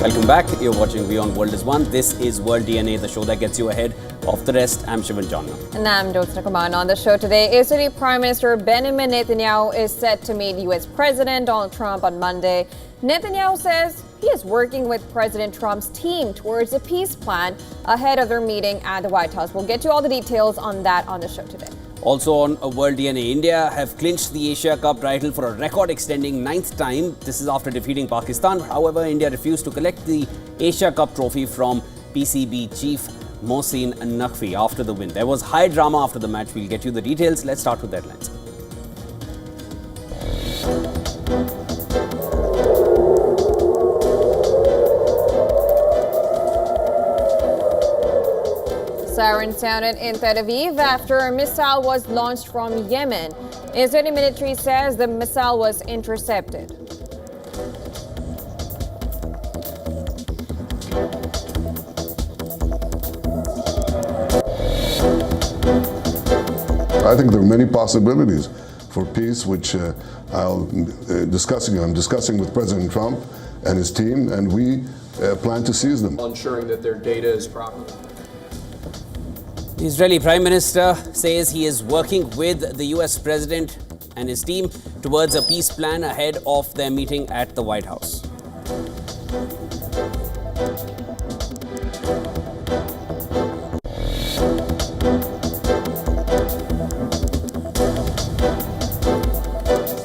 Welcome back. You're watching WION World is One. This is World DNA, the show that gets you ahead of the rest. I'm Shivan Jonna. And I'm Jyotsna Kumar. On the show today, Israeli Prime Minister Benjamin Netanyahu is set to meet U.S. President Donald Trump on Monday. Netanyahu says he is working with President Trump's team towards a peace plan ahead of their meeting at the White House. We'll get you all the details on that on the show today. Also on World DNA, India have clinched the Asia Cup title for a record-extending 9th time. This is after defeating Pakistan. However, India refused to collect the Asia Cup trophy from PCB chief Mohsin Naqvi after the win. There was high drama after the match. We'll get you the details. Let's start with headlines. Siren sounded in Tel Aviv after a missile was launched from Yemen. Israeli military says the missile was intercepted. I think there are many possibilities for peace, which I'm discussing with President Trump and his team, and we plan to seize them. Ensuring that their data is proper. The Israeli Prime Minister says he is working with the US President and his team towards a peace plan ahead of their meeting at the White House.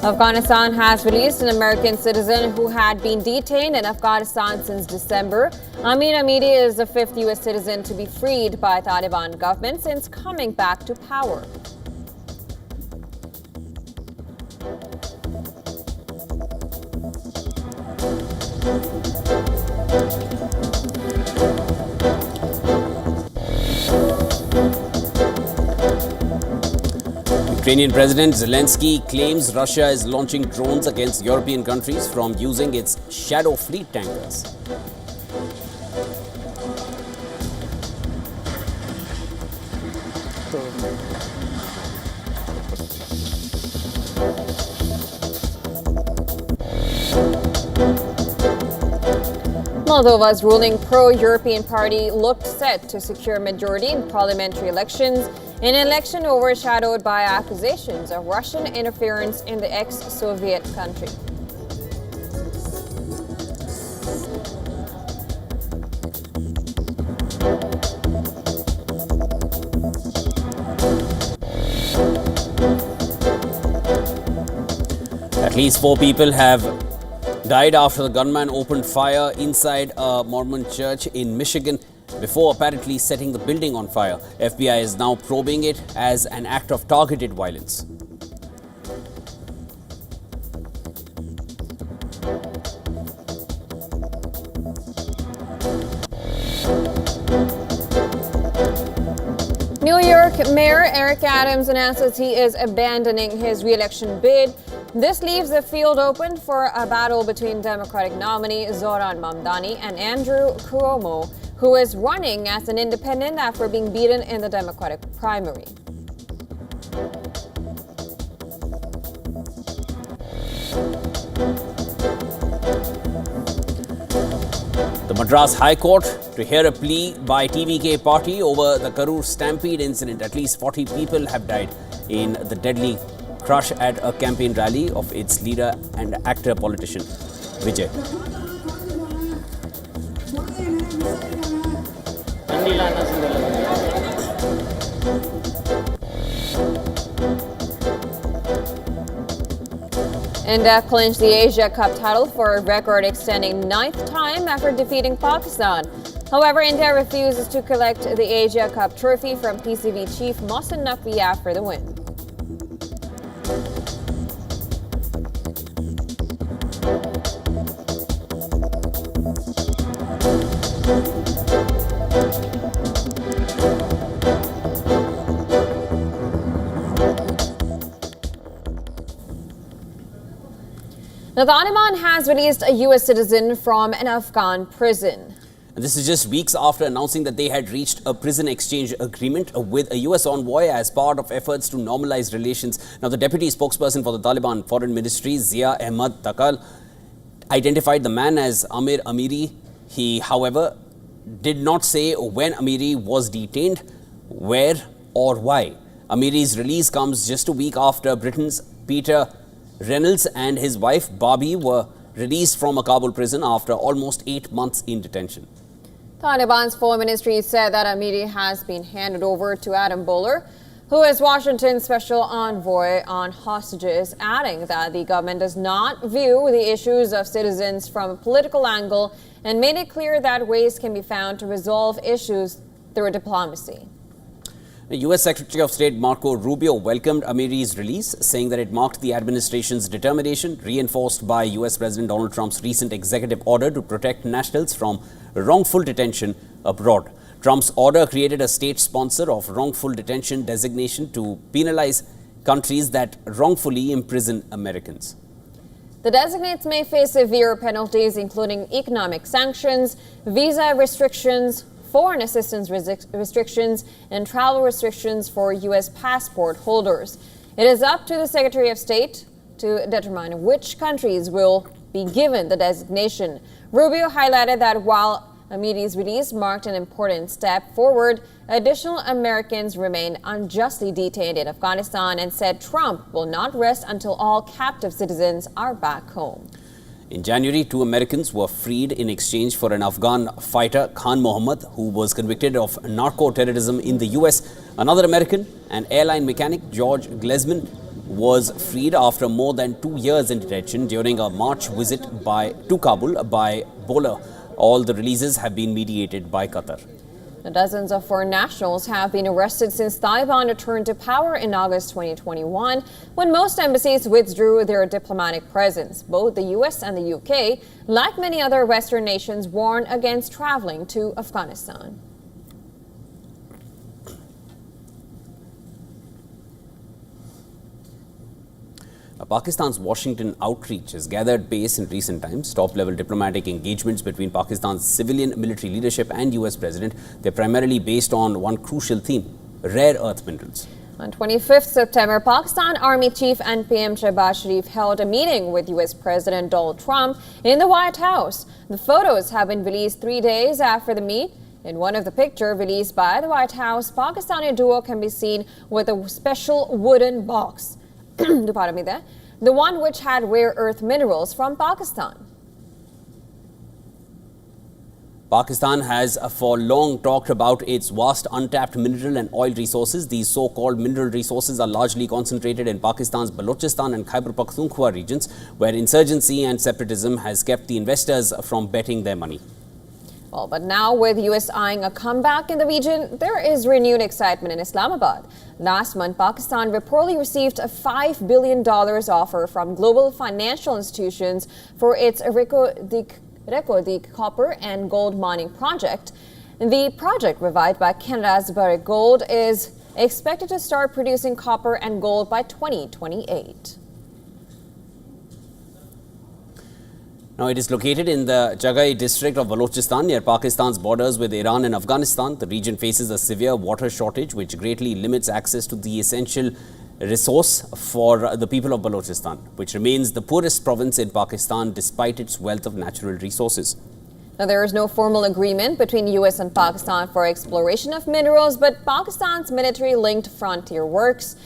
Afghanistan has released an American citizen who had been detained in Afghanistan since December. Amin Amidi is the 5th U.S. citizen to be freed by Taliban government since coming back to power. Ukrainian President Zelensky claims Russia is launching drones against European countries from using its Shadow Fleet tankers. Moldova's ruling pro-European party looked set to secure majority in parliamentary elections, an election overshadowed by accusations of Russian interference in the ex-Soviet country. At least 4 people have died after the gunman opened fire inside a Mormon church in Michigan before apparently setting the building on fire. FBI is now probing it as an act of targeted violence. New York Mayor Eric Adams announces he is abandoning his re-election bid. This leaves the field open for a battle between Democratic nominee Zoran Mamdani and Andrew Cuomo, who is running as an independent after being beaten in the Democratic primary. The Madras High Court to hear a plea by TVK party over the Karur stampede incident. At least 40 people have died in the deadly crush at a campaign rally of its leader and actor politician Vijay. India clinched the Asia Cup title for a record-extending 9th time after defeating Pakistan. However, India refuses to collect the Asia Cup trophy from PCB chief Mohsin Naqvi after the win. The Taliban has released a U.S. citizen from an Afghan prison. And this is just weeks after announcing that they had reached a prison exchange agreement with a U.S. envoy as part of efforts to normalize relations. Now, the deputy spokesperson for the Taliban Foreign Ministry, Zia Ahmad Takal, identified the man as Amir Amiri. He, however, did not say when Amiri was detained, where or why. Amiri's release comes just a week after Britain's Peter Reynolds and his wife Barbie were released from a Kabul prison after almost 8 months in detention. Taliban's foreign ministry said that Amiri has been handed over to Adam Bowler, who is Washington's special envoy on hostages, adding that the government does not view the issues of citizens from a political angle and made it clear that ways can be found to resolve issues through diplomacy. The U.S. Secretary of State Marco Rubio welcomed Amiri's release, saying that it marked the administration's determination, reinforced by U.S. President Donald Trump's recent executive order to protect nationals from wrongful detention abroad. Trump's order created a state sponsor of wrongful detention designation to penalize countries that wrongfully imprison Americans. The designates may face severe penalties, including economic sanctions, visa restrictions, foreign assistance restrictions, and travel restrictions for U.S. passport holders. It is up to the Secretary of State to determine which countries will be given the designation. Rubio highlighted that while Amiri's release marked an important step forward, additional Americans remain unjustly detained in Afghanistan and said Trump will not rest until all captive citizens are back home. In January, 2 Americans were freed in exchange for an Afghan fighter, Khan Mohammed, who was convicted of narco-terrorism in the U.S. Another American, an airline mechanic, George Glesman, was freed after more than 2 years in detention during a March visit to Kabul by Bowler. All the releases have been mediated by Qatar. Dozens of foreign nationals have been arrested since Taliban returned to power in August 2021, when most embassies withdrew their diplomatic presence. Both the U.S. and the U.K., like many other Western nations, warn against traveling to Afghanistan. Pakistan's Washington outreach has gathered pace in recent times. Top-level diplomatic engagements between Pakistan's civilian military leadership and U.S. President, they're primarily based on one crucial theme: rare earth minerals. On 25th September, Pakistan Army Chief and PM Shehbaz Sharif held a meeting with U.S. President Donald Trump in the White House. The photos have been released 3 days after the meet. In one of the pictures released by the White House, Pakistani duo can be seen with a special wooden box. Pardon me there. The one which had rare earth minerals from Pakistan. Pakistan has for long talked about its vast untapped mineral and oil resources. These so-called mineral resources are largely concentrated in Pakistan's Balochistan and Khyber Pakhtunkhwa regions, where insurgency and separatism has kept the investors from betting their money. Well, but now with U.S. eyeing a comeback in the region, there is renewed excitement in Islamabad. Last month, Pakistan reportedly received a $5 billion offer from global financial institutions for its Reko copper and gold mining project. The project, revived by Canada's Barrick Gold, is expected to start producing copper and gold by 2028. Now, it is located in the Jagai district of Balochistan near Pakistan's borders with Iran and Afghanistan. The region faces a severe water shortage, which greatly limits access to the essential resource for the people of Balochistan, which remains the poorest province in Pakistan despite its wealth of natural resources. Now, there is no formal agreement between U.S. and Pakistan for exploration of minerals, but Pakistan's military-linked Frontier Works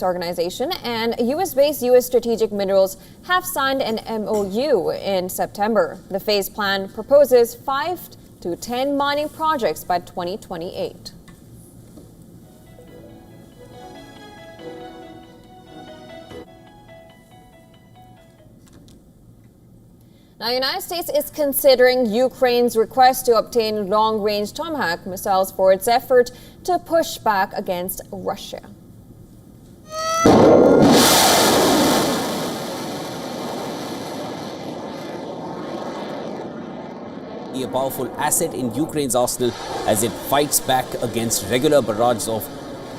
organization and U.S.-based U.S. Strategic Minerals have signed an MOU in September. The phase plan proposes 5 to 10 mining projects by 2028. Now, the United States is considering Ukraine's request to obtain long-range Tomahawk missiles for its effort to push back against Russia. A powerful asset in Ukraine's arsenal as it fights back against regular barrages of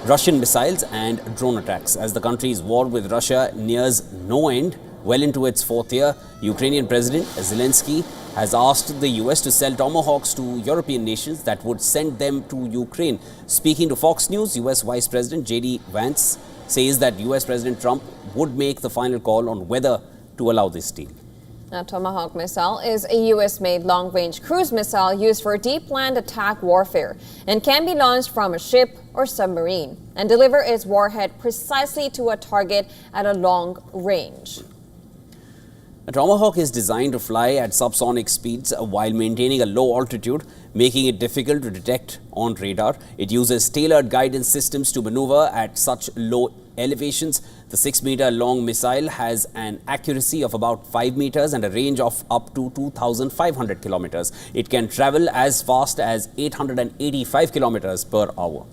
Russian missiles and drone attacks. As the country's war with Russia nears no end, well into its 4th year, Ukrainian President Zelensky has asked the US to sell Tomahawks to European nations that would send them to Ukraine. Speaking to Fox News, US Vice President J.D. Vance says that US President Trump would make the final call on whether to allow this deal. A Tomahawk missile is a U.S.-made long-range cruise missile used for deep land attack warfare and can be launched from a ship or submarine and deliver its warhead precisely to a target at a long range. A Tomahawk is designed to fly at subsonic speeds while maintaining a low altitude, making it difficult to detect on radar. It uses tailored guidance systems to maneuver at such low elevations. The 6-meter-long missile has an accuracy of about 5 meters and a range of up to 2,500 kilometers. It can travel as fast as 885 kilometers per hour.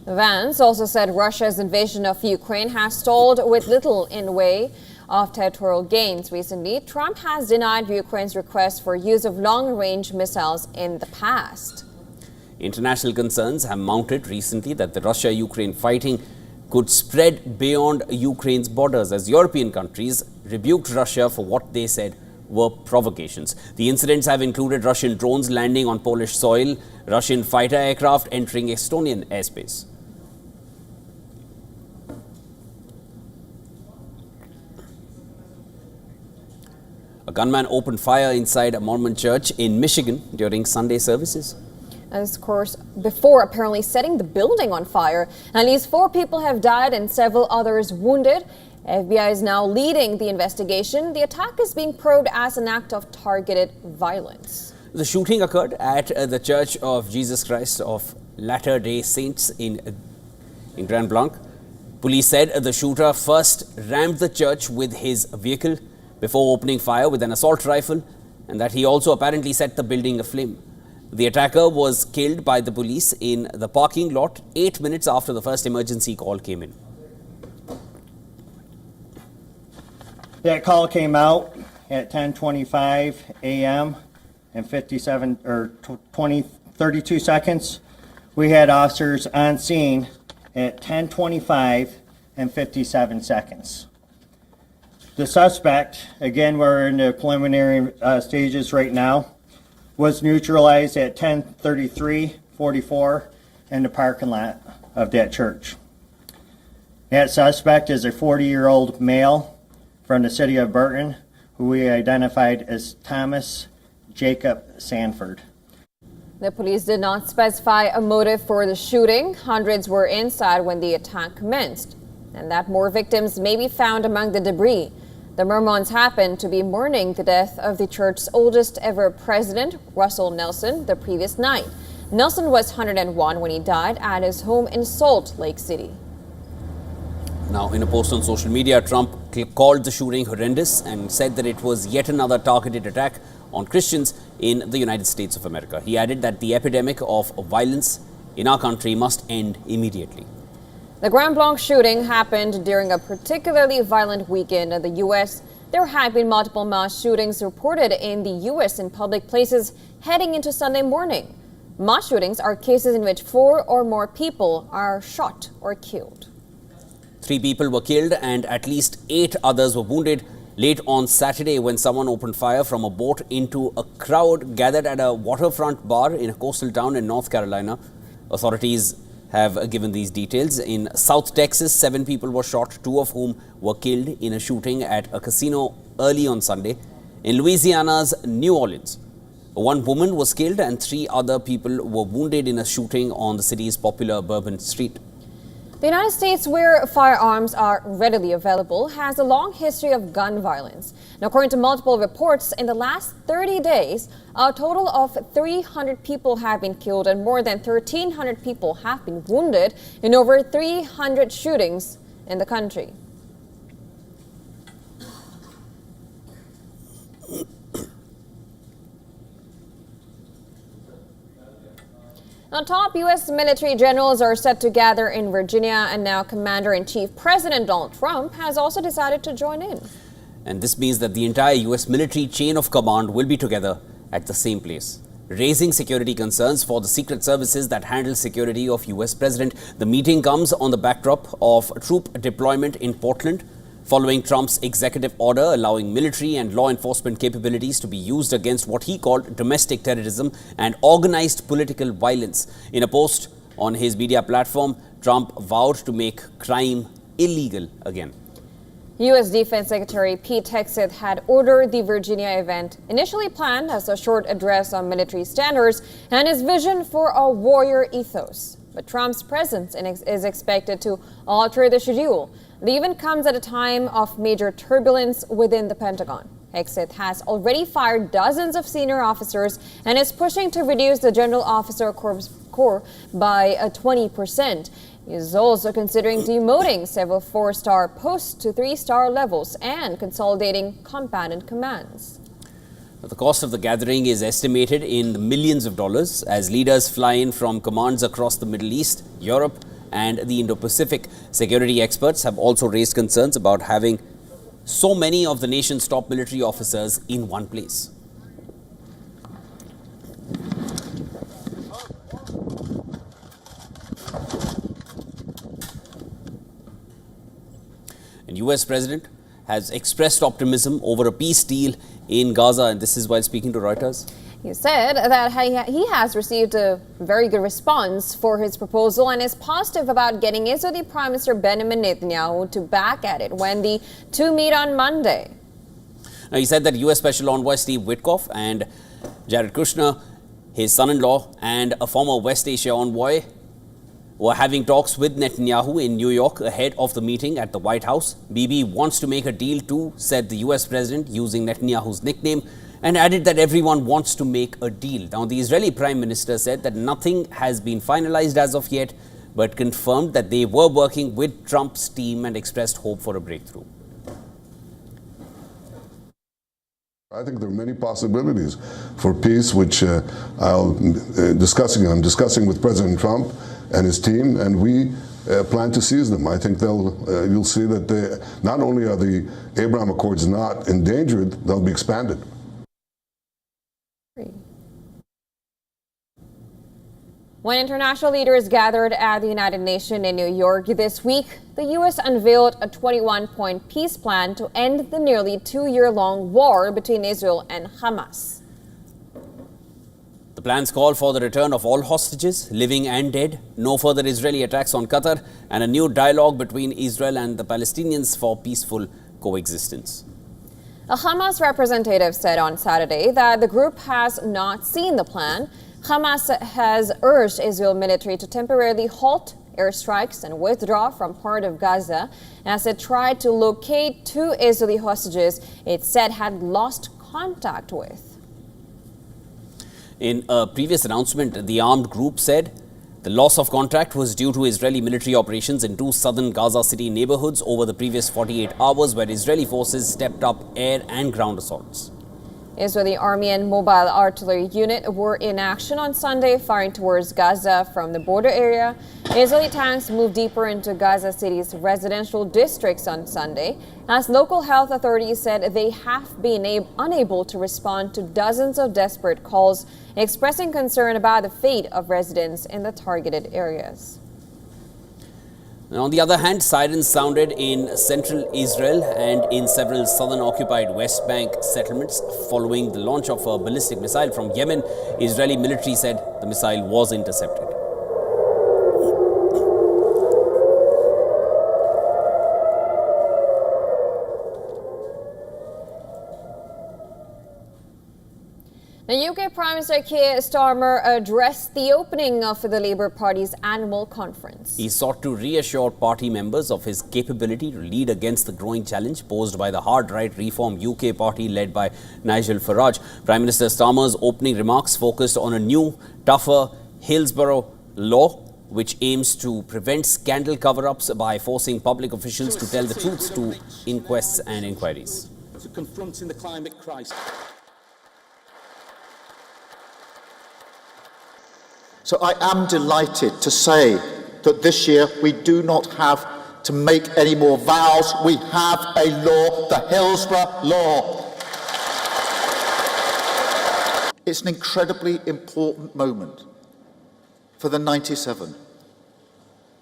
Vance also said Russia's invasion of Ukraine has stalled with little in way of territorial gains. Recently, Trump has denied Ukraine's request for use of long-range missiles in the past. International concerns have mounted recently that the Russia-Ukraine fighting could spread beyond Ukraine's borders as European countries rebuked Russia for what they said were provocations. The incidents have included Russian drones landing on Polish soil, Russian fighter aircraft entering Estonian airspace. A gunman opened fire inside a Mormon church in Michigan during Sunday services. Of course, before apparently setting the building on fire. At least 4 people have died and several others wounded. FBI is now leading the investigation. The attack is being probed as an act of targeted violence. The shooting occurred at the Church of Jesus Christ of Latter-day Saints in Grand Blanc. Police said the shooter first rammed the church with his vehicle before opening fire with an assault rifle, and that he also apparently set the building aflame. The attacker was killed by the police in the parking lot 8 minutes after the first emergency call came in. That call came out at 10:25 a.m. and 32 seconds. We had officers on scene at 10:25 and 57 seconds. The suspect, again, we're in the preliminary stages right now, was neutralized at 10:33:44 in the parking lot of that church. That suspect is a 40-year-old male from the city of Burton, who we identified as Thomas Jacob Sanford. The police did not specify a motive for the shooting. Hundreds were inside when the attack commenced, and that more victims may be found among the debris. The Mormons happened to be mourning the death of the church's oldest ever president, Russell Nelson, the previous night. Nelson was 101 when he died at his home in Salt Lake City. Now, in a post on social media, Trump called the shooting horrendous and said that it was yet another targeted attack on Christians in the United States of America. He added that the epidemic of violence in our country must end immediately. The Grand Blanc shooting happened during a particularly violent weekend in the U.S. There have been multiple mass shootings reported in the U.S. in public places heading into Sunday morning. Mass shootings are cases in which 4 or more people are shot or killed. 3 people were killed and at least 8 others were wounded late on Saturday when someone opened fire from a boat into a crowd gathered at a waterfront bar in a coastal town in North Carolina. Authorities have given these details. In South Texas, 7 people were shot, 2 of whom were killed in a shooting at a casino early on Sunday. In Louisiana's New Orleans, 1 woman was killed and 3 other people were wounded in a shooting on the city's popular Bourbon Street. The United States, where firearms are readily available, has a long history of gun violence. Now, according to multiple reports, in the last 30 days, a total of 300 people have been killed and more than 1,300 people have been wounded in over 300 shootings in the country. Now, top U.S. military generals are set to gather in Virginia, and now Commander-in-Chief President Donald Trump has also decided to join in. And this means that the entire U.S. military chain of command will be together at the same place, raising security concerns for the secret services that handle security of U.S. President. The meeting comes on the backdrop of troop deployment in Portland, following Trump's executive order allowing military and law enforcement capabilities to be used against what he called domestic terrorism and organized political violence. In a post on his media platform, Trump vowed to make crime illegal again. U.S. Defense Secretary Pete Hegseth had ordered the Virginia event, initially planned as a short address on military standards and his vision for a warrior ethos. But Trump's presence is expected to alter the schedule. The event comes at a time of major turbulence within the Pentagon. Hegseth has already fired dozens of senior officers and is pushing to reduce the General Officer Corps by 20%. He is also considering demoting several 4-star posts to 3-star levels and consolidating combatant commands. The cost of the gathering is estimated in the millions of dollars as leaders fly in from commands across the Middle East, Europe, and the Indo-Pacific. Security experts have also raised concerns about having so many of the nation's top military officers in one place. And US President has expressed optimism over a peace deal in Gaza, and this is while speaking to Reuters. He said that he has received a very good response for his proposal and is positive about getting Israeli Prime Minister Benjamin Netanyahu to back at it when the two meet on Monday. Now, he said that U.S. Special Envoy Steve Witkoff and Jared Kushner, his son-in-law, and a former West Asia envoy were having talks with Netanyahu in New York ahead of the meeting at the White House. Bibi wants to make a deal too, said the U.S. president using Netanyahu's nickname, and added that everyone wants to make a deal. Now, the Israeli Prime Minister said that nothing has been finalized as of yet, but confirmed that they were working with Trump's team and expressed hope for a breakthrough. I think there are many possibilities for peace, which I'm discussing with President Trump and his team, and we plan to seize them. I think you'll see that not only are the Abraham Accords not endangered, they'll be expanded. When international leaders gathered at the United Nations in New York this week, the U.S. unveiled a 21-point peace plan to end the nearly 2-year-long war between Israel and Hamas. The plans call for the return of all hostages, living and dead, no further Israeli attacks on Qatar, and a new dialogue between Israel and the Palestinians for peaceful coexistence. A Hamas representative said on Saturday that the group has not seen the plan. Hamas has urged Israel military to temporarily halt airstrikes and withdraw from part of Gaza as it tried to locate 2 Israeli hostages it said had lost contact with. In a previous announcement, the armed group said the loss of contact was due to Israeli military operations in 2 southern Gaza City neighborhoods over the previous 48 hours, where Israeli forces stepped up air and ground assaults. Israeli Army and Mobile Artillery Unit were in action on Sunday, firing towards Gaza from the border area. Israeli tanks moved deeper into Gaza City's residential districts on Sunday, as local health authorities said they have been unable to respond to dozens of desperate calls, expressing concern about the fate of residents in the targeted areas. And on the other hand, sirens sounded in central Israel and in several southern occupied West Bank settlements following the launch of a ballistic missile from Yemen. Israeli military said the missile was intercepted. The UK Prime Minister Keir Starmer addressed the opening of the Labour Party's annual conference. He sought to reassure party members of his capability to lead against the growing challenge posed by the hard-right Reform UK party led by Nigel Farage. Prime Minister Starmer's opening remarks focused on a new, tougher Hillsborough law which aims to prevent scandal cover-ups by forcing public officials to tell the truth to inquests and inquiries. To confronting the climate crisis. So I am delighted to say that this year we do not have to make any more vows. We have a law, the Hillsborough Law. It's an incredibly important moment for the 97,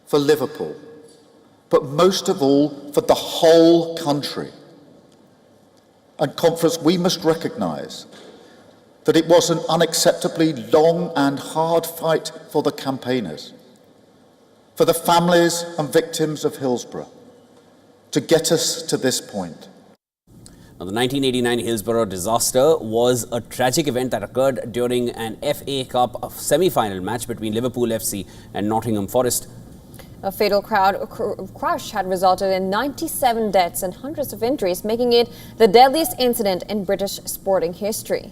for Liverpool, but most of all for the whole country. And conference, we must recognise that it was an unacceptably long and hard fight for the campaigners, for the families and victims of Hillsborough, to get us to this point. Now, the 1989 Hillsborough disaster was a tragic event that occurred during an FA Cup semi-final match between Liverpool FC and Nottingham Forest. A fatal crowd crush had resulted in 97 deaths and hundreds of injuries, making it the deadliest incident in British sporting history.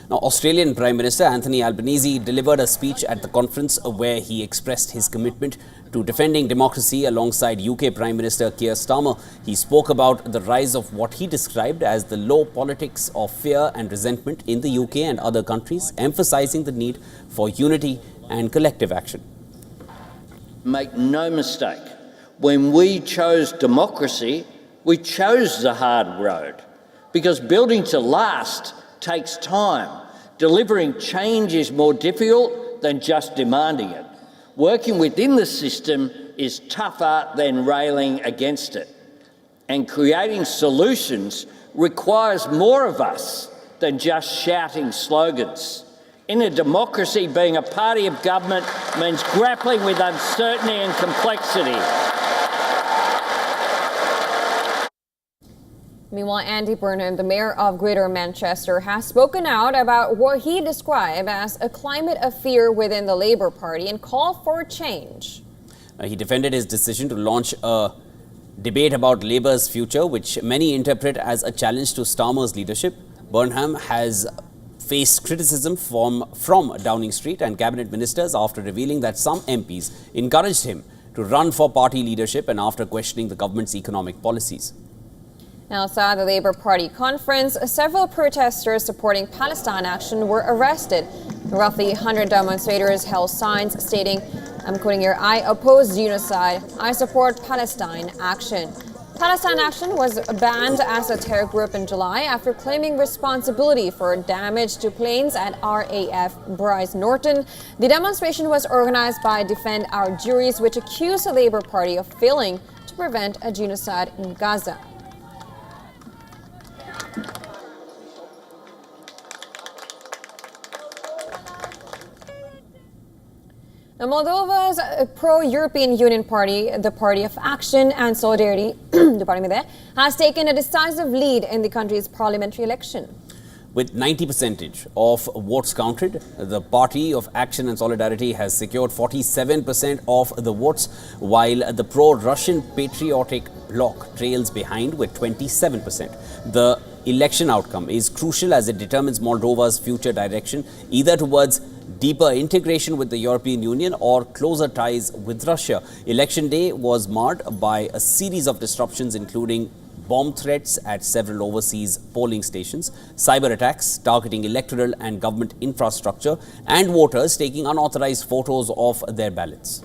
Now, Australian Prime Minister Anthony Albanese delivered a speech at the conference where he expressed his commitment to defending democracy alongside UK Prime Minister Keir Starmer. He spoke about the rise of what he described as the low politics of fear and resentment in the UK and other countries, emphasizing the need for unity and collective action. Make no mistake, when we chose democracy, we chose the hard road, because building to last takes time. Delivering change is more difficult than just demanding it. Working within the system is tougher than railing against it. And creating solutions requires more of us than just shouting slogans. In a democracy, being a party of government means grappling with uncertainty and complexity. Meanwhile, Andy Burnham, the mayor of Greater Manchester, has spoken out about what he described as a climate of fear within the Labour Party and called for change. He defended his decision to launch a debate about Labour's future, which many interpret as a challenge to Starmer's leadership. Burnham has faced criticism from Downing Street and cabinet ministers after revealing that some MPs encouraged him to run for party leadership and after questioning the government's economic policies. Outside the Labour Party conference, several protesters supporting Palestine action were arrested. Roughly 100 demonstrators held signs stating, I'm quoting here, I oppose genocide, I support Palestine action. Palestine Action was banned as a terror group in July after claiming responsibility for damage to planes at RAF Bryce Norton. The demonstration was organized by Defend Our Juries, which accused the Labour Party of failing to prevent a genocide in Gaza. Now, Moldova's pro-European Union party, the Party of Action and Solidarity, has taken a decisive lead in the country's parliamentary election. With 90% of votes counted, the Party of Action and Solidarity has secured 47% of the votes, while the pro-Russian Patriotic Bloc trails behind with 27%. The election outcome is crucial as it determines Moldova's future direction, either towards deeper integration with the European Union or closer ties with Russia. Election day was marred by a series of disruptions, including bomb threats at several overseas polling stations, cyber attacks targeting electoral and government infrastructure, and voters taking unauthorized photos of their ballots.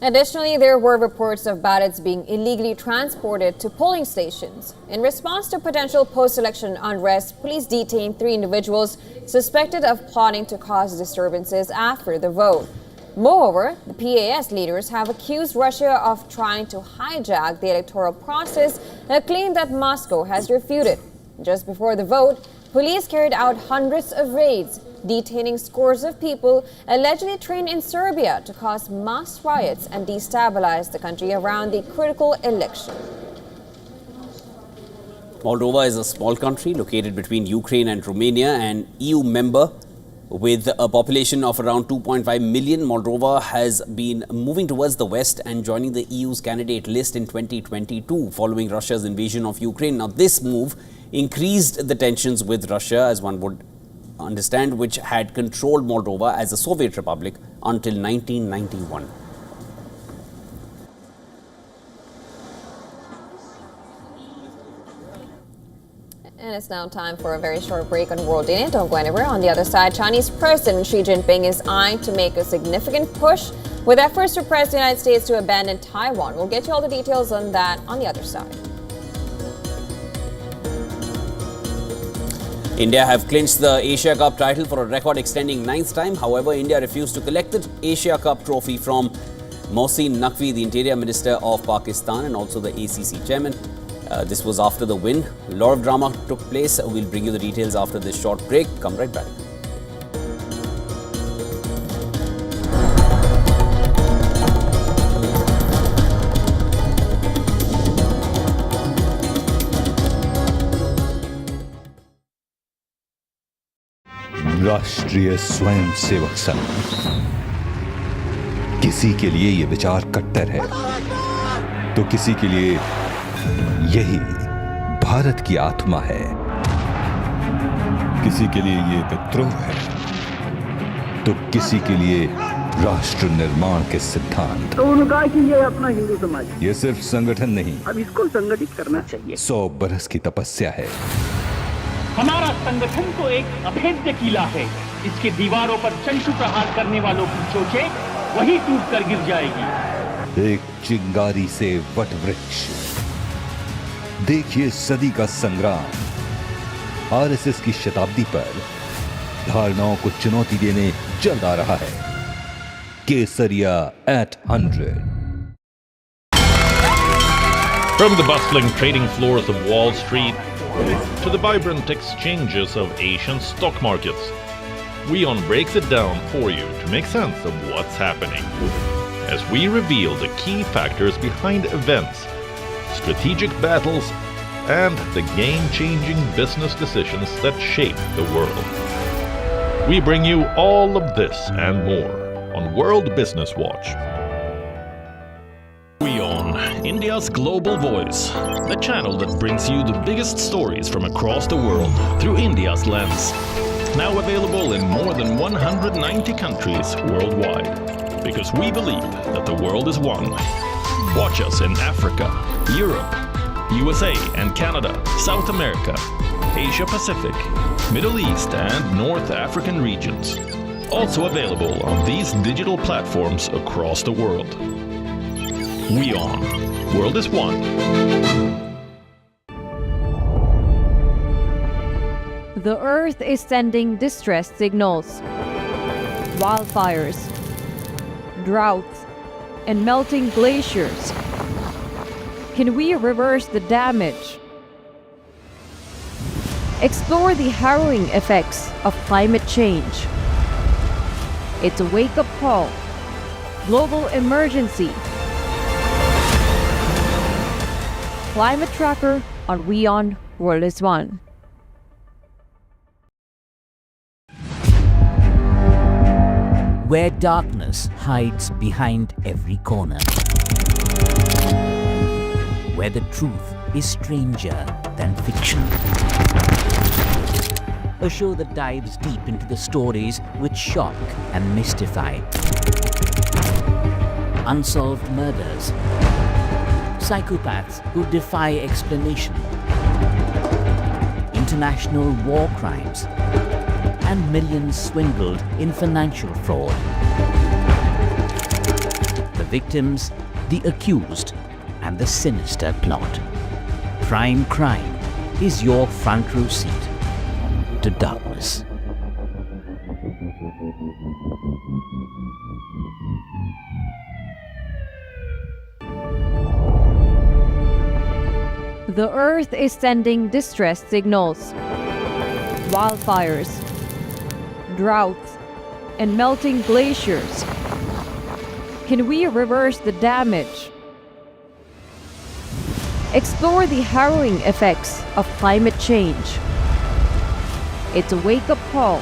Additionally, there were reports of ballots being illegally transported to polling stations. In response to potential post-election unrest, police detained 3 individuals suspected of plotting to cause disturbances after the vote. Moreover, the PAS leaders have accused Russia of trying to hijack the electoral process, a claim that Moscow has refuted. Just before the vote, police carried out hundreds of raids, detaining scores of people allegedly trained in Serbia to cause mass riots and destabilize the country around the critical election. Moldova is a small country located between Ukraine and Romania, an EU member with a population of around 2.5 million. Moldova has been moving towards the west and joining the EU's candidate list in 2022 following Russia's invasion of Ukraine. Now, this move increased the tensions with Russia, as one would understand, which had controlled Moldova as a Soviet republic until 1991. And it's now time for a very short break on World Day. Don't go anywhere. On the other side, Chinese President Xi Jinping is eyeing to make a significant push with efforts to press the United States to abandon Taiwan. We'll get you all the details on that on the other side. India have clinched the Asia Cup title for a record-extending 9th time. However, India refused to collect the Asia Cup trophy from Mohsin Naqvi, the Interior Minister of Pakistan and also the ACC chairman. This was after the win. A lot of drama took place. We'll bring you the details after this short break. Come right back. राष्ट्रीय स्वयंसेवक संघ। किसी के लिए ये विचार कट्टर है तो किसी के लिए यही भारत की आत्मा है, किसी के लिए ये विद्रोह है तो किसी के लिए राष्ट्र निर्माण के सिद्धांत। तो उन्होंने कहा कि ये अपना हिंदू समाज, ये सिर्फ संगठन नहीं, अब इसको संगठित करना चाहिए। 100 बरस की तपस्या है। हमारा संगठन तो एक अभेद्य किला है, इसके दीवारों पर चंचू प्रहार करने वालों की चोचें वही टूट कर गिर जाएगी। एक चिंगारी से वट वृक्ष। देखिए सदी का संग्राम आरएसएस की शताब्दी पर धारणाओं को चुनौती देने जल्द आ रहा है। केसरिया at 100. From the bustling trading floors of Wall Street to the vibrant exchanges of Asian stock markets, WION breaks it down for you to make sense of what's happening. As we reveal the key factors behind events, strategic battles, and the game-changing business decisions that shape the world. We bring you all of this and more on World Business Watch. WION, India's global voice, the channel that brings you the biggest stories from across the world through India's lens. Now available in more than 190 countries worldwide. Because we believe that the world is one. Watch us in Africa, Europe, USA and Canada, South America, Asia Pacific, Middle East and North African regions. Also available on these digital platforms across the world. WION, World is One. The Earth is sending distress signals. Wildfires, droughts, and melting glaciers. Can we reverse the damage? Explore the harrowing effects of climate change. It's a wake-up call. Global emergency. Climate Tracker on WION World is One. Where darkness hides behind every corner. Where the truth is stranger than fiction. A show that dives deep into the stories which shock and mystify. Unsolved murders. Psychopaths who defy explanation. International war crimes. And millions swindled in financial fraud. The victims, the accused, and the sinister plot. Prime Crime is your front row seat to darkness. The Earth is sending distress signals. Wildfires, droughts, and melting glaciers. Can we reverse the damage? Explore the harrowing effects of climate change. It's a wake-up call.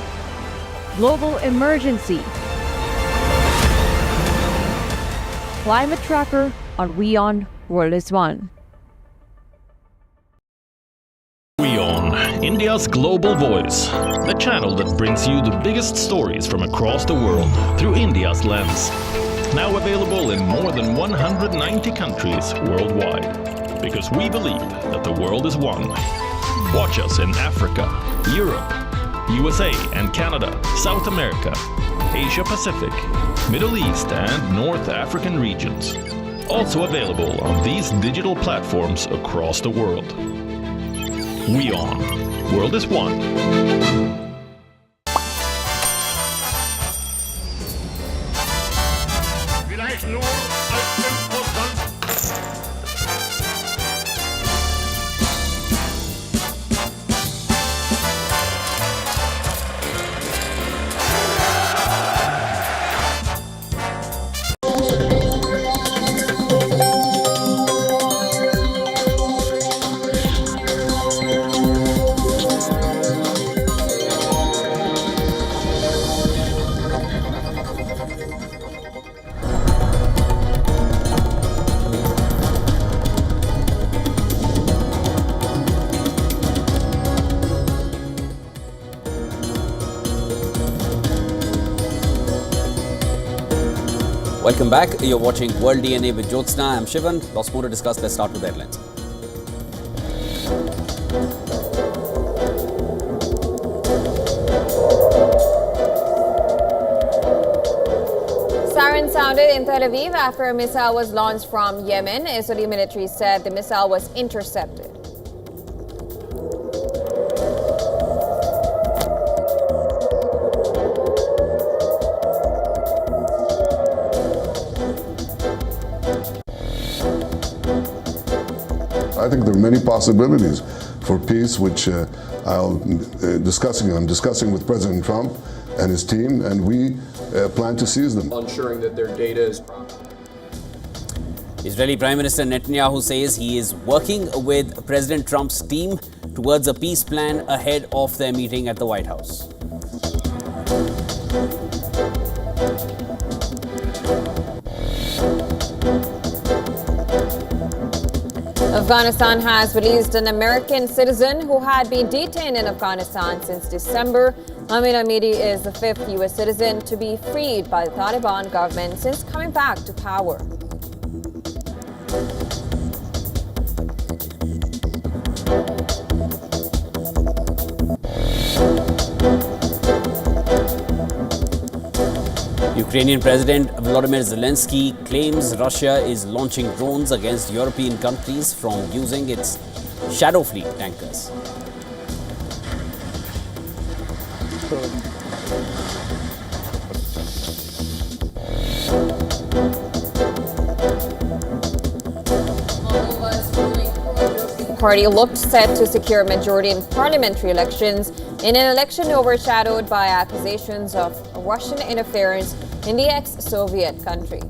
Global emergency. Climate Tracker on WION World is One. WION, India's global voice, the channel that brings you the biggest stories from across the world through India's lens. Now available in more than 190 countries worldwide. Because we believe that the world is one. Watch us in Africa, Europe, USA and Canada, South America, Asia Pacific, Middle East and North African regions. Also available on these digital platforms across the world. WION, World is One. Welcome back. You're watching World DNA with Jyotsna. I'm Shivan. Lots more to discuss. Let's start with the headlines. Siren sounded in Tel Aviv after a missile was launched from Yemen. Israeli military said the missile was intercepted. I think there are many possibilities for peace, which I'm discussing with President Trump and his team, and we plan to seize them. Ensuring that their data is proper. Israeli Prime Minister Netanyahu says he is working with President Trump's team towards a peace plan ahead of their meeting at the White House. Afghanistan has released an American citizen who had been detained in Afghanistan since December. Amin Amiri is the fifth U.S. citizen to be freed by the Taliban government since coming back to power. Ukrainian President Volodymyr Zelensky claims Russia is launching drones against European countries from using its Shadow Fleet tankers. Party looked set to secure a majority in parliamentary elections in an election overshadowed by accusations of Russian interference in the ex-Soviet country.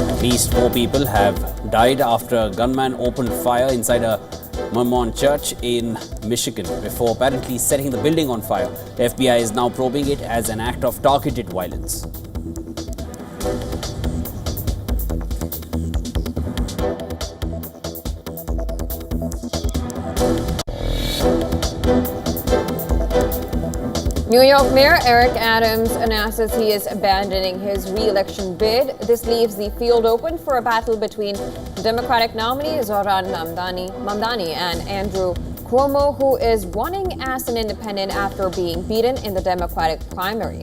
At least 4 people have died after a gunman opened fire inside a Mormon church in Michigan before apparently setting the building on fire. The FBI is now probing it as an act of targeted violence. New York Mayor Eric Adams announces he is abandoning his re-election bid. This leaves the field open for a battle between Democratic nominee Zohran Mamdani and Andrew Cuomo, who is running as an independent after being beaten in the Democratic primary.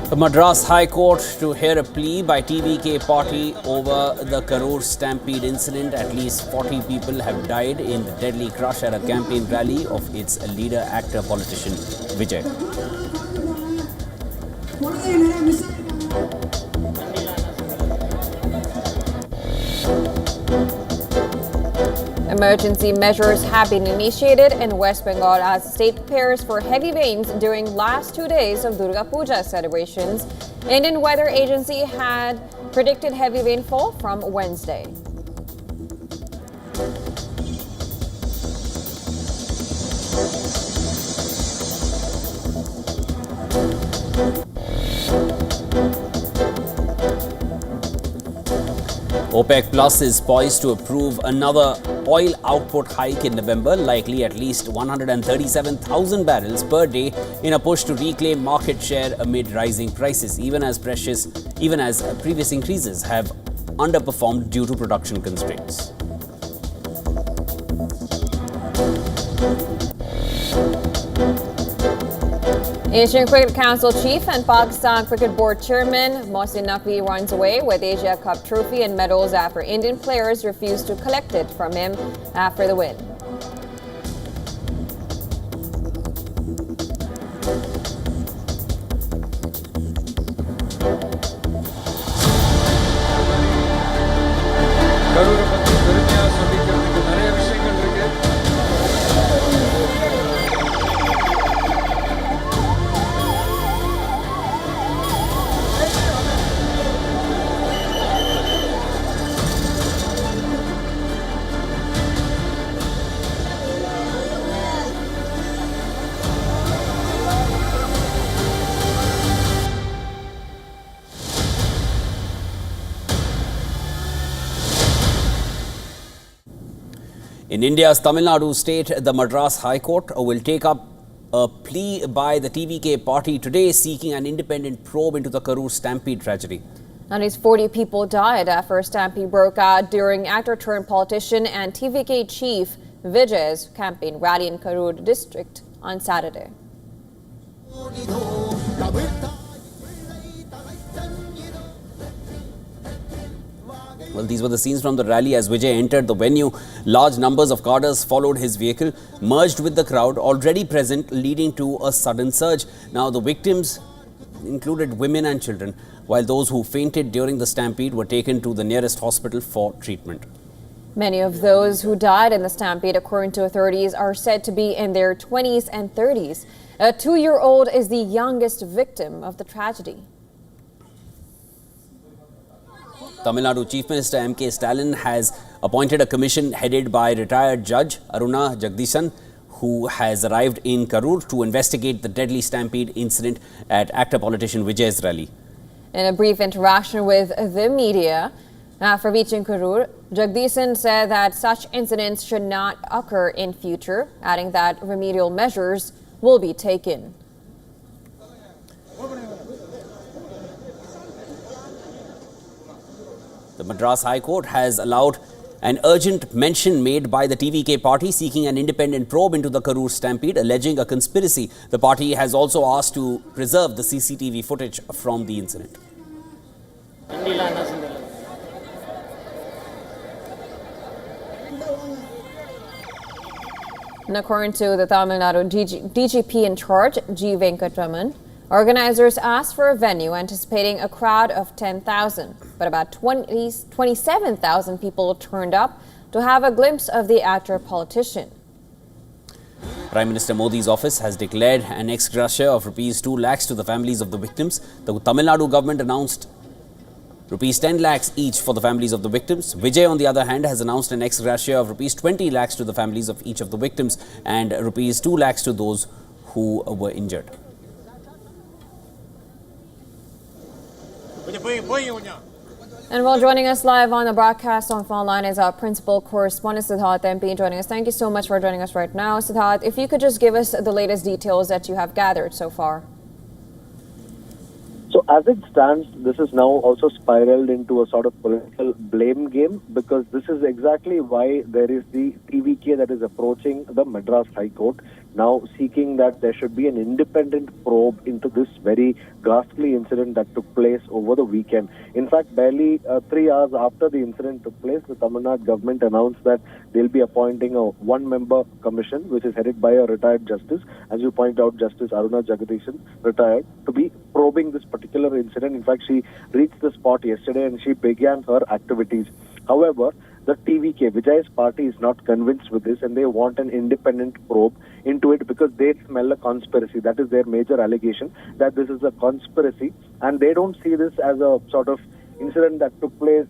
The Madras High Court to hear a plea by TVK party over the Karur stampede incident. At least 40 people have died in the deadly crush at a campaign rally of its leader, actor, politician Vijay. Emergency measures have been initiated in West Bengal as the state prepares for heavy rains during last 2 days of Durga Puja celebrations. Indian Weather Agency had predicted heavy rainfall from Wednesday. OPEC Plus is poised to approve another oil output hike in November, likely at least 137,000 barrels per day, in a push to reclaim market share amid rising prices, even as previous increases have underperformed due to production constraints. Asian Cricket Council Chief and Pakistan Cricket Board Chairman Mohsin Naqvi runs away with Asia Cup trophy and medals after Indian players refused to collect it from him after the win. In India's Tamil Nadu state, the Madras High Court will take up a plea by the TVK party today seeking an independent probe into the Karur stampede tragedy. At least 40 people died after a stampede broke out during actor-turned-politician and TVK chief Vijay's campaign rally in Karur district on Saturday. Well, these were the scenes from the rally as Vijay entered the venue. Large numbers of cadres followed his vehicle, merged with the crowd already present, leading to a sudden surge. Now, the victims included women and children, while those who fainted during the stampede were taken to the nearest hospital for treatment. Many of those who died in the stampede, according to authorities, are said to be in their 20s and 30s. A 2-year-old is the youngest victim of the tragedy. Tamil Nadu Chief Minister M.K. Stalin has appointed a commission headed by retired Judge Aruna Jagdishan, who has arrived in Karur to investigate the deadly stampede incident at actor-politician Vijay's rally. In a brief interaction with the media, after reaching Karur, Jagdishan said that such incidents should not occur in future, adding that remedial measures will be taken. The Madras High Court has allowed an urgent mention made by the TVK party seeking an independent probe into the Karur stampede, alleging a conspiracy. The party has also asked to preserve the CCTV footage from the incident. And according to the Tamil Nadu DGP in charge, G. Venkatraman, organizers asked for a venue anticipating a crowd of 10,000, but about 27,000 people turned up to have a glimpse of the actor-politician. Prime Minister Modi's office has declared an ex gratia of rupees 2 lakhs to the families of the victims. The Tamil Nadu government announced rupees 10 lakhs each for the families of the victims. Vijay, on the other hand, has announced an ex gratia of rupees 20 lakhs to the families of each of the victims and rupees 2 lakhs to those who were injured. And while joining us live on the broadcast on phone line is our principal correspondent Siddharth MP joining us. Thank you so much for joining us right now. Siddharth, if you could just give us the latest details that you have gathered so far. So as it stands, this is now also spiraled into a sort of political blame game, because this is exactly why there is the TVK that is approaching the Madras High Court, now seeking that there should be an independent probe into this very ghastly incident that took place over the weekend. In fact, barely 3 hours after the incident took place, the Tamil Nadu government announced that they'll be appointing a one-member commission, which is headed by a retired justice, as you point out, Justice Aruna Jagdishan, retired, to be probing this particular incident. In fact, she reached the spot yesterday and she began her activities. However, the TVK, Vijay's party, is not convinced with this, and they want an independent probe into it because they smell a conspiracy. That is their major allegation, that this is a conspiracy, and they don't see this as a sort of incident that took place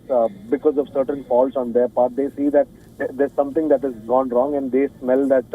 because of certain faults on their part. They see that there's something that has gone wrong, and they smell that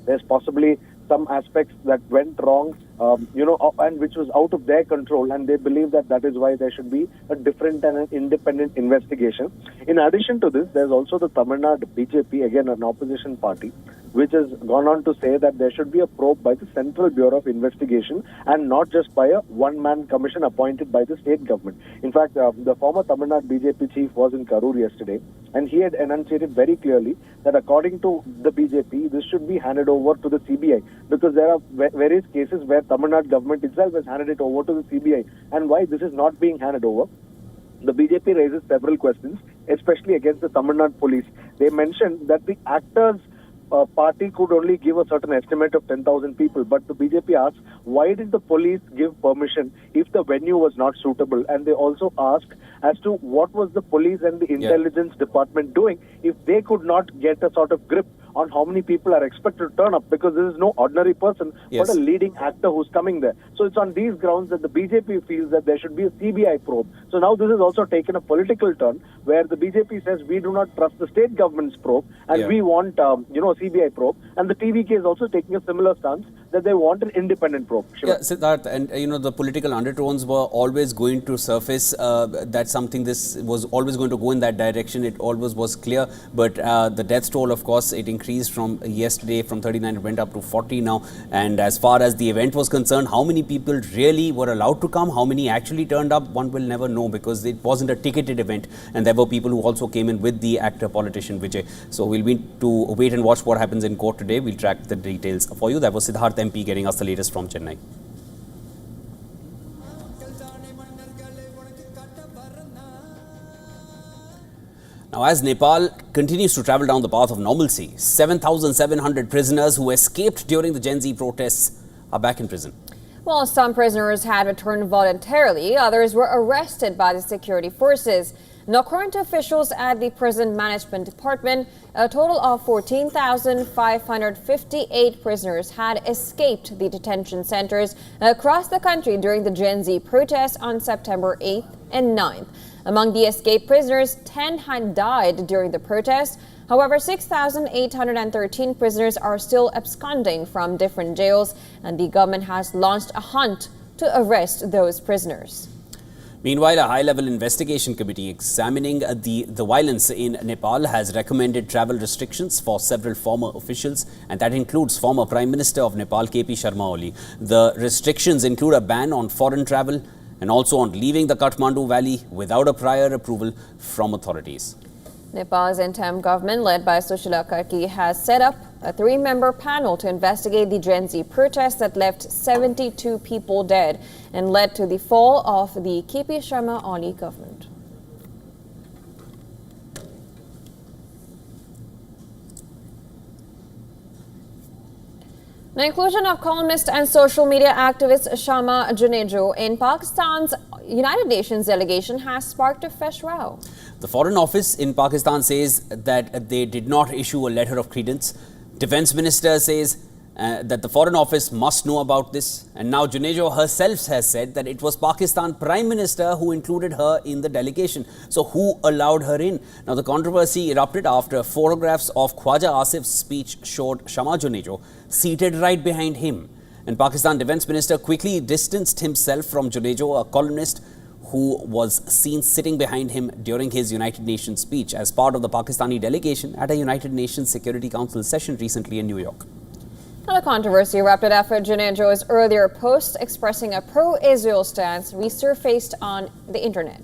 there's possibly some aspects that went wrong, and which was out of their control, and they believe that that is why there should be a different and an independent investigation. In addition to this, there's also the Tamil Nadu BJP, again an opposition party, which has gone on to say that there should be a probe by the Central Bureau of Investigation and not just by a one-man commission appointed by the state government. In fact, the former Tamil Nadu BJP chief was in Karur yesterday, and he had enunciated very clearly that according to the BJP, this should be handed over to the CBI, because there are various cases where Tamil Nadu government itself has handed it over to the CBI. And why this is not being handed over? The BJP raises several questions, especially against the Tamil Nadu police. They mentioned that the actors party could only give a certain estimate of 10,000 people, but the BJP asks, why did the police give permission if the venue was not suitable? And they also ask as to what was the police and the intelligence department doing if they could not get a sort of grip on how many people are expected to turn up, because this is no ordinary person, but a leading actor who's coming there. So it's on these grounds that the BJP feels that there should be a CBI probe. So now this has also taken a political turn, where the BJP says we do not trust the state government's probe, and we want, CBI probe. And the TVK is also taking a similar stance that they want an independent probe. Yeah, Siddharth, and the political undertones were always going to surface. That's something this was always going to go in that direction. It always was clear. But the death toll, of course, it increased from yesterday from 39, it went up to 40 now. And as far as the event was concerned, how many people really were allowed to come, how many actually turned up, one will never know, because it wasn't a ticketed event. And there were people who also came in with the actor politician Vijay. So we'll need to wait and watch what happens in court today. We'll track the details for you. That was Siddharth MP getting us the latest from Chennai. Now, as Nepal continues to travel down the path of normalcy, 7,700 prisoners who escaped during the Gen Z protests are back in prison. While some prisoners had returned voluntarily, others were arrested by the security forces. Now, according to officials at the Prison Management Department, a total of 14,558 prisoners had escaped the detention centers across the country during the Gen Z protests on September 8th and 9th. Among the escaped prisoners, 10 had died during the protests. However, 6,813 prisoners are still absconding from different jails, and the government has launched a hunt to arrest those prisoners. Meanwhile, a high-level investigation committee examining the violence in Nepal has recommended travel restrictions for several former officials, and that includes former Prime Minister of Nepal, KP Sharma Oli. The restrictions include a ban on foreign travel and also on leaving the Kathmandu Valley without a prior approval from authorities. Nepal's interim government, led by Sushila Karki, has set up a 3-member panel to investigate the Gen Z protests that left 72 people dead and led to the fall of the KP Sharma Oli government. The inclusion of columnist and social media activist Shama Junejo in Pakistan's United Nations delegation has sparked a fresh row. The Foreign Office in Pakistan says that they did not issue a letter of credence. Defense Minister says that the Foreign Office must know about this. And now Junejo herself has said that it was Pakistan Prime Minister who included her in the delegation. So who allowed her in? Now the controversy erupted after photographs of Khwaja Asif's speech showed Shama Junejo seated right behind him. And Pakistan Defense Minister quickly distanced himself from Junejo, a columnist who was seen sitting behind him during his United Nations speech as part of the Pakistani delegation at a United Nations Security Council session recently in New York. Now, the controversy erupted after Junejo's earlier post expressing a pro-Israel stance resurfaced on the internet.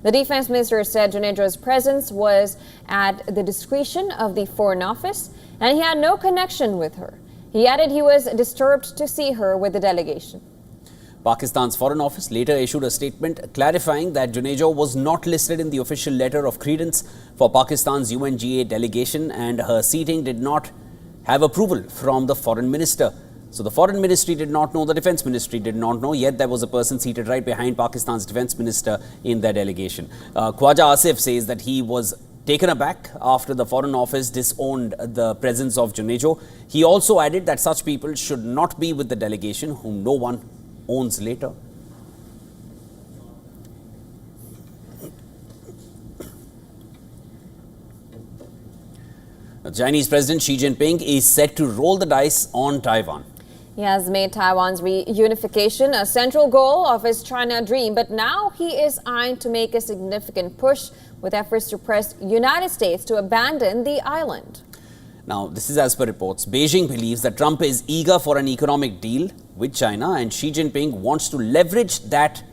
The defense minister said Junejo's presence was at the discretion of the Foreign Office and he had no connection with her. He added he was disturbed to see her with the delegation. Pakistan's Foreign Office later issued a statement clarifying that Junejo was not listed in the official letter of credence for Pakistan's UNGA delegation and her seating did not have approval from the Foreign Minister. So the Foreign Ministry did not know, the Defense Ministry did not know, yet there was a person seated right behind Pakistan's Defense Minister in their delegation. Khwaja Asif says that he was taken aback after the Foreign Office disowned the presence of Junejo. He also added that such people should not be with the delegation whom no one owns later. The Chinese President Xi Jinping is set to roll the dice on Taiwan. He has made Taiwan's reunification a central goal of his China dream, but now he is eyeing to make a significant push with efforts to press United States to abandon the island. Now, this is as per reports. Beijing believes that Trump is eager for an economic deal with China and Xi Jinping wants to leverage that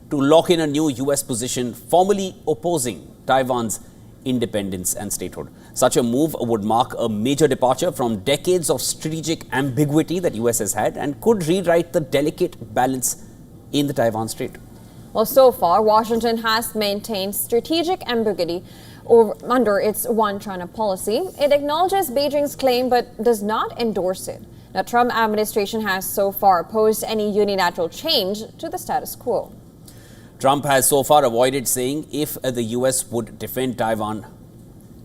to lock in a new US position formally opposing Taiwan's independence and statehood. Such a move would mark a major departure from decades of strategic ambiguity that US has had and could rewrite the delicate balance in the Taiwan Strait. Well, so far, Washington has maintained strategic ambiguity under its One China policy. It acknowledges Beijing's claim but does not endorse it. The Trump administration has so far opposed any unilateral change to the status quo. Trump has so far avoided saying if the US would defend Taiwan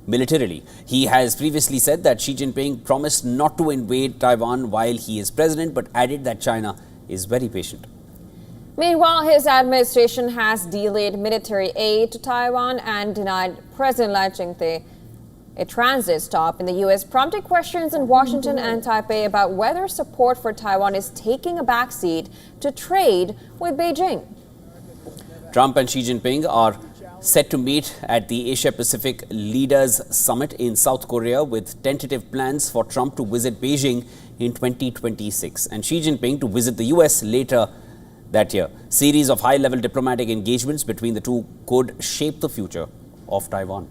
militarily. He has previously said that Xi Jinping promised not to invade Taiwan while he is president, but added that China is very patient. Meanwhile, his administration has delayed military aid to Taiwan and denied President Lai Ching-te A transit stop in the U.S. prompted questions in Washington and Taipei about whether support for Taiwan is taking a backseat to trade with Beijing. Trump and Xi Jinping are set to meet at the Asia-Pacific Leaders Summit in South Korea, with tentative plans for Trump to visit Beijing in 2026 and Xi Jinping to visit the US later that year. Series of high-level diplomatic engagements between the two could shape the future of Taiwan.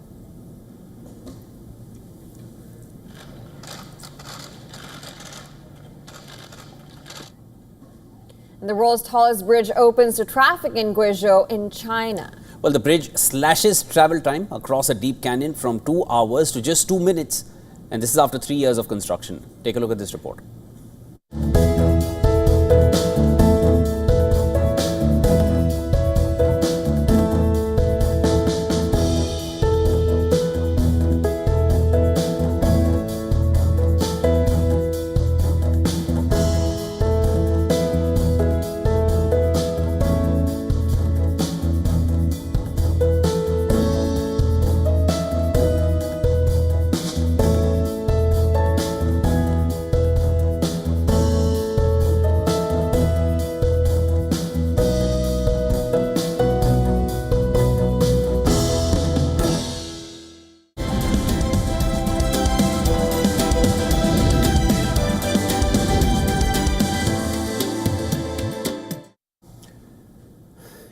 The world's tallest bridge opens to traffic in Guizhou in China. Well, the bridge slashes travel time across a deep canyon from 2 hours to just 2 minutes. And this is after 3 years of construction. Take a look at this report.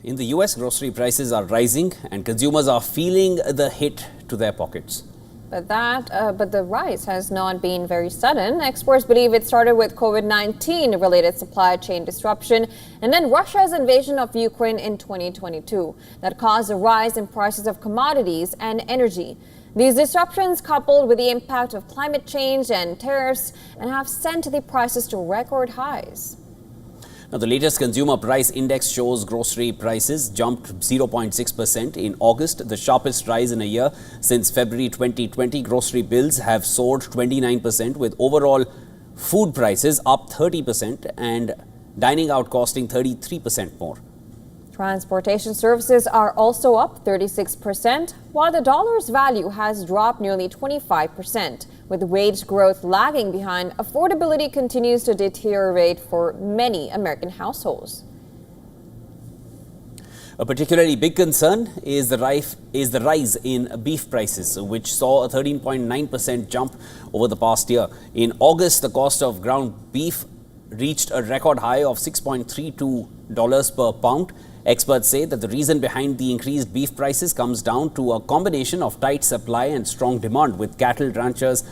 In the US, grocery prices are rising and consumers are feeling the hit to their pockets. But the rise has not been very sudden. Experts believe it started with COVID-19 related supply chain disruption and then Russia's invasion of Ukraine in 2022 that caused a rise in prices of commodities and energy. These disruptions, coupled with the impact of climate change and tariffs, and have sent the prices to record highs. Now, the latest consumer price index shows grocery prices jumped 0.6% in August, the sharpest rise in a year since February 2020. Grocery bills have soared 29%, with overall food prices up 30% and dining out costing 33% more. Transportation services are also up 36%, while the dollar's value has dropped nearly 25%. With wage growth lagging behind, affordability continues to deteriorate for many American households. A particularly big concern is the rise in beef prices, which saw a 13.9% jump over the past year. In August, the cost of ground beef reached a record high of $6.32 per pound. Experts say that the reason behind the increased beef prices comes down to a combination of tight supply and strong demand, with cattle ranchers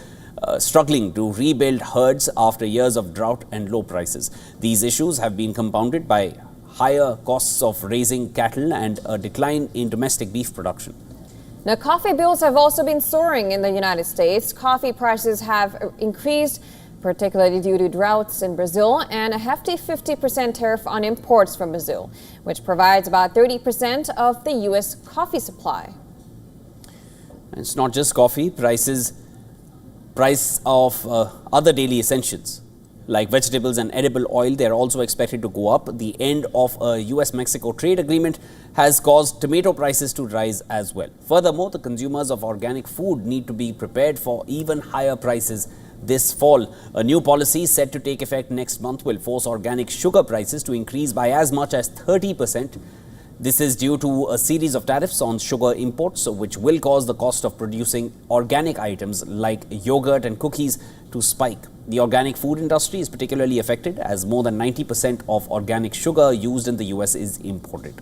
struggling to rebuild herds after years of drought and low prices. These issues have been compounded by higher costs of raising cattle and a decline in domestic beef production. Now, coffee bills have also been soaring in the United States. Coffee prices have increased, particularly due to droughts in Brazil and a hefty 50% tariff on imports from Brazil, which provides about 30% of the U.S. coffee supply. It's not just coffee. Price of other daily essentials like vegetables and edible oil, they're also expected to go up. The end of a US-Mexico trade agreement has caused tomato prices to rise as well. Furthermore, the consumers of organic food need to be prepared for even higher prices this fall. A new policy set to take effect next month will force organic sugar prices to increase by as much as 30%. This is due to a series of tariffs on sugar imports, which will cause the cost of producing organic items like yogurt and cookies to spike. The organic food industry is particularly affected, as more than 90% of organic sugar used in the US is imported.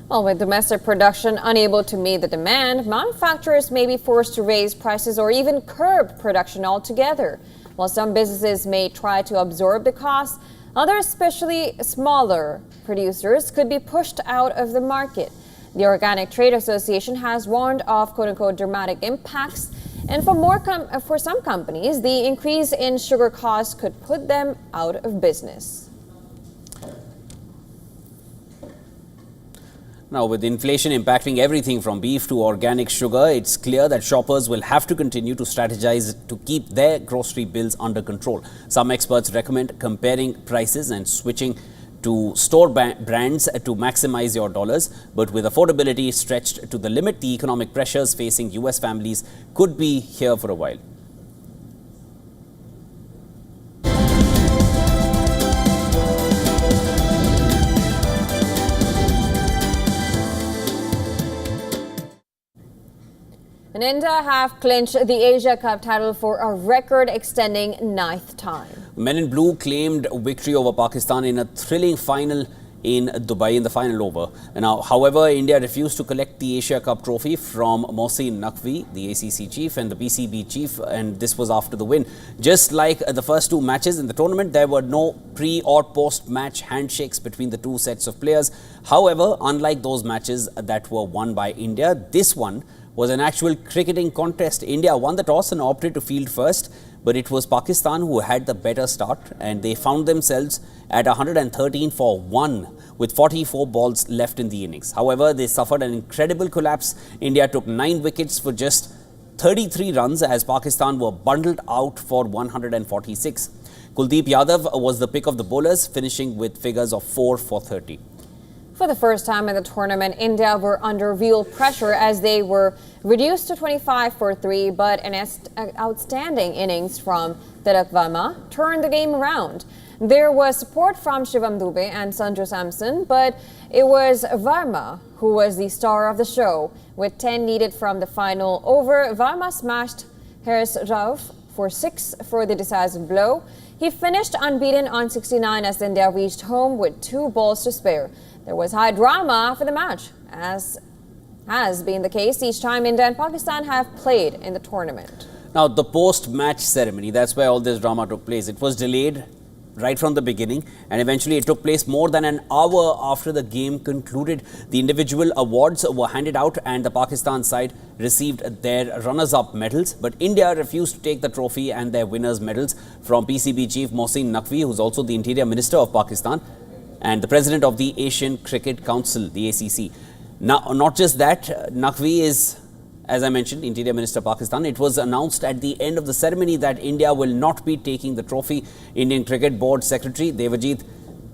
Well, with domestic production unable to meet the demand, manufacturers may be forced to raise prices or even curb production altogether. While some businesses may try to absorb the costs, others, especially smaller producers, could be pushed out of the market. The Organic Trade Association has warned of quote-unquote dramatic impacts, and for some companies, the increase in sugar costs could put them out of business. Now, with inflation impacting everything from beef to organic sugar, it's clear that shoppers will have to continue to strategize to keep their grocery bills under control. Some experts recommend comparing prices and switching to store brands to maximize your dollars. But with affordability stretched to the limit, the economic pressures facing US families could be here for a while. And India have clinched the Asia Cup title for a record-extending 9th time. Men in blue claimed victory over Pakistan in a thrilling final in Dubai in the final over. Now, however, India refused to collect the Asia Cup trophy from Mohsin Naqvi, the ACC chief, and the PCB chief, and this was after the win. Just like the first two matches in the tournament, there were no pre or post-match handshakes between the two sets of players. However, unlike those matches that were won by India, this one was an actual cricketing contest. India won the toss and opted to field first, but it was Pakistan who had the better start, and they found themselves at 113 for 1 with 44 balls left in the innings. However, they suffered an incredible collapse. India took 9 wickets for just 33 runs as Pakistan were bundled out for 146. Kuldeep Yadav was the pick of the bowlers, finishing with figures of 4 for 30. For the first time in the tournament, India were under real pressure as they were reduced to 25 for 3, but an outstanding innings from Tilak Verma turned the game around. There was support from Shivam Dubey and Sanju Samson, but it was Verma who was the star of the show. With 10 needed from the final over, Verma smashed Haris Rauf for 6 for the decisive blow. He finished unbeaten on 69 as India reached home with 2 balls to spare. There was high drama after the match, as has been the case each time India and Pakistan have played in the tournament. Now, the post-match ceremony, that's where all this drama took place. It was delayed right from the beginning, and eventually it took place more than an hour after the game concluded. The individual awards were handed out and the Pakistan side received their runners-up medals, but India refused to take the trophy and their winners' medals from PCB chief Mohsin Naqvi, who's also the Interior Minister of Pakistan, and the president of the Asian Cricket Council, the ACC. Now, not just that, Naqvi is, as I mentioned, Interior Minister of Pakistan. It was announced at the end of the ceremony that India will not be taking the trophy. Indian Cricket Board Secretary Devajit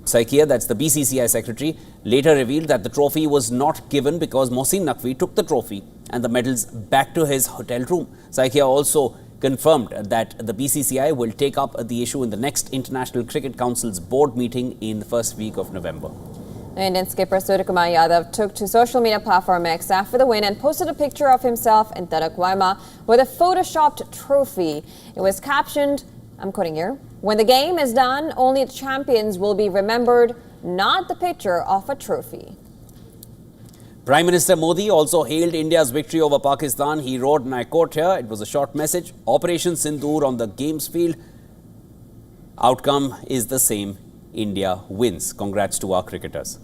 Saikia, that's the BCCI Secretary, later revealed that the trophy was not given because Mohsin Naqvi took the trophy and the medals back to his hotel room. Saikia also confirmed that the BCCI will take up the issue in the next International Cricket Council's board meeting in the first week of November. Indian skipper Suryakumar Yadav took to social media platform X after the win and posted a picture of himself and Tilak Verma with a photoshopped trophy. It was captioned, I'm quoting here, "When the game is done, only the champions will be remembered, not the picture of a trophy." Prime Minister Modi also hailed India's victory over Pakistan. He wrote, and I quote here, it was a short message, "Operation Sindoor on the games field. Outcome is the same. India wins. Congrats to our cricketers."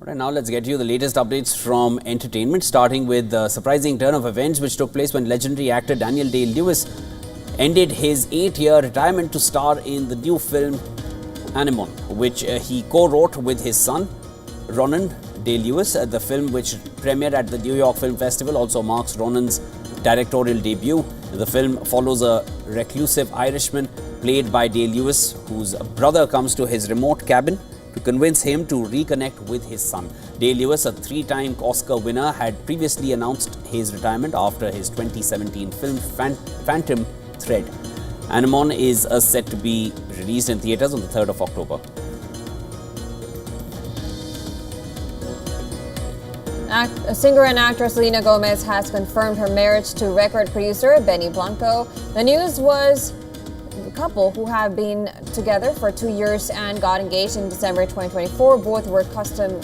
Alright, now let's get you the latest updates from entertainment, starting with the surprising turn of events which took place when legendary actor Daniel Day-Lewis ended his 8-year retirement to star in the new film Anemone, which he co-wrote with his son Ronan Day-Lewis. The film, which premiered at the New York Film Festival, also marks Ronan's directorial debut. The film follows a reclusive Irishman played by Day-Lewis, whose brother comes to his remote cabin to convince him to reconnect with his son. Day-Lewis, a 3-time Oscar winner, had previously announced his retirement after his 2017 film Phantom Thread. Anemone is set to be released in theatres on the 3rd of October. Singer and actress Selena Gomez has confirmed her marriage to record producer Benny Blanco. The news was the couple, who have been together for 2 years and got engaged in December 2024. Both were custom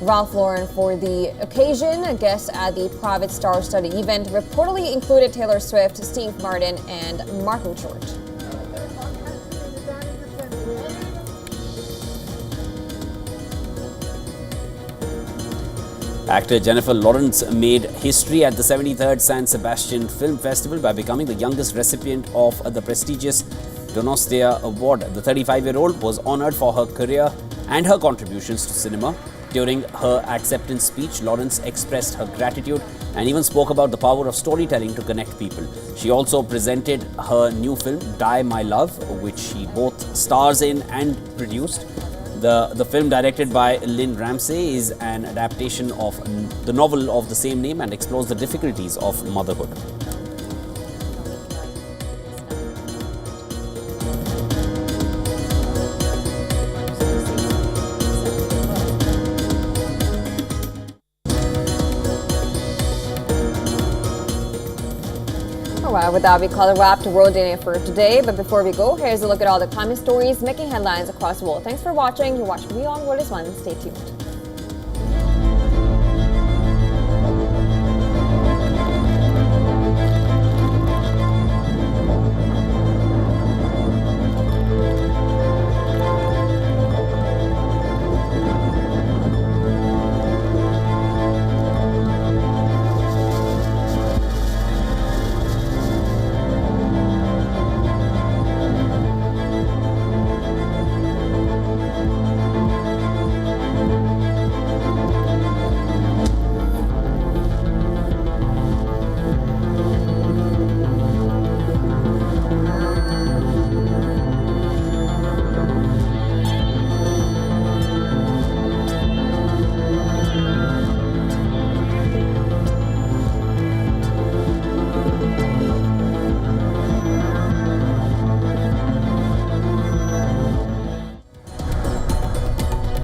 Ralph Lauren for the occasion. A guest at the private star-studded event reportedly included Taylor Swift, Steve Martin, and Martin Short. Actor Jennifer Lawrence made history at the 73rd San Sebastian Film Festival by becoming the youngest recipient of the prestigious Donostia Award. The 35-year-old was honored for her career and her contributions to cinema. During her acceptance speech, Lawrence expressed her gratitude and even spoke about the power of storytelling to connect people. She also presented her new film, Die My Love, which she both stars in and produced. The film, directed by Lynn Ramsey, is an adaptation of the novel of the same name and explores the difficulties of motherhood. Alright, with that, we call a wrap to World Day for today. But before we go, here's a look at all the climate stories making headlines across the world. Thanks for watching. You're watching WION World is One. Stay tuned.